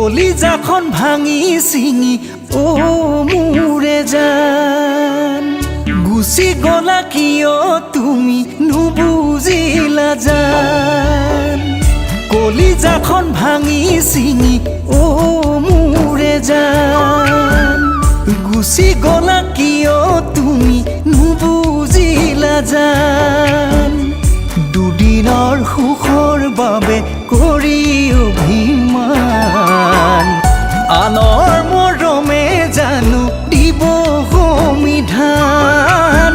কলিজাখন ভাঙি চিঙি মোৰে জান গুচি গলা কিয় তুমি নুবুজিলা জান কলিজাখন ভাঙি চিঙি মোৰে জান গুচি গলা কিয় তুমি নুবুজিলা জান দুদিনৰ সুখৰ বাবে কৰি অভিমান আনৰ মৰমে জানো দিব সমিধান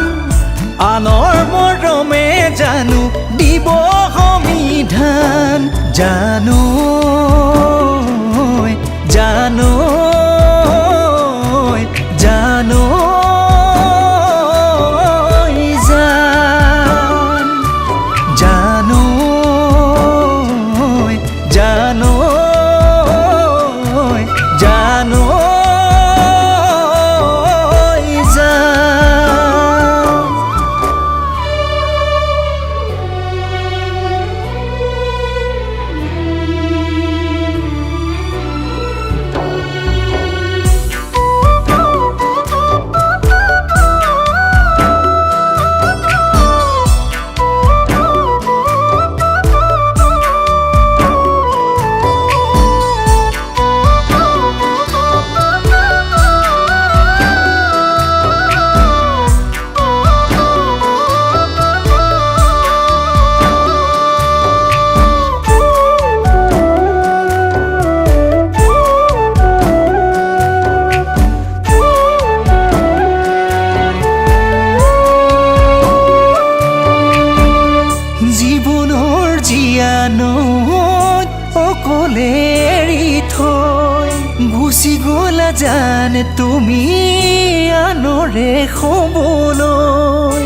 আনৰ মৰমে জানো দিব সমিধান জানো জানো জানো অকলে এৰি থৈ গুচি গলা জান তুমি আনৰে খবলৈ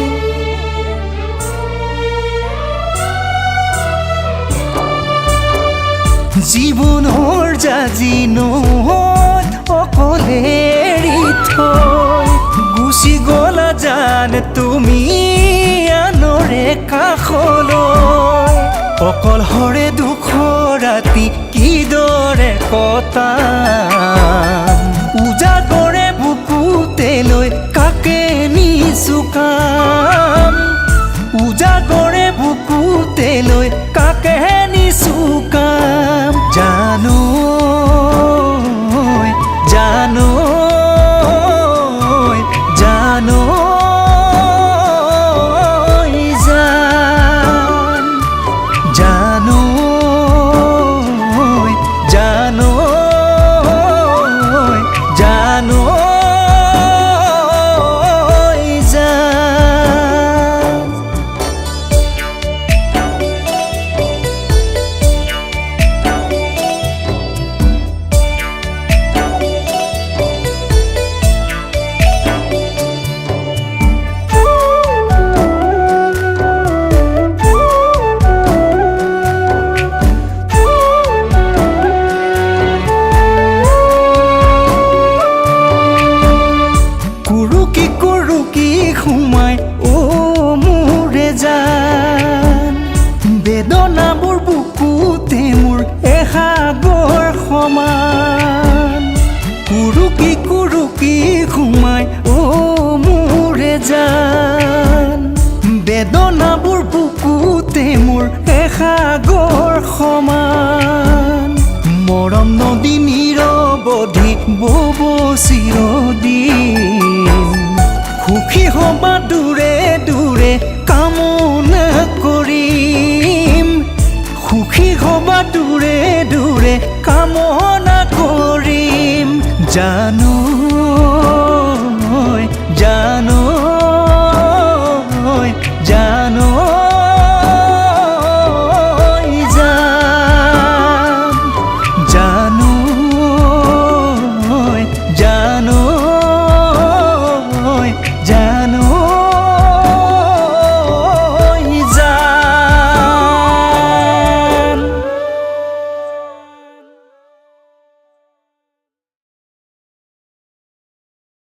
জীৱনৰ জাজিনত অকলে এৰি থৈ গুচি গলা জান তুমি আনৰে কাষলৈ অকলহৰে দুখ ৰাতি কিদৰে কটাম উজাগৰে বুকুতে লৈ কাকে নিচুকাম উজাগৰে বুকুতে লৈ কাকে নিচুকাম জানো জানো জানো সোমাই মোৰে জান বেদনাবোৰ বুকুতে মোৰ এসাগৰ সমান কুৰুকি সোমাই মোৰে জান বেদনাবোৰ বুকুতে মোৰ এসাগৰ সমান মৰম নদী নিৰৱধি বব চিৰদিন সুখী হবা দূৰে দূৰে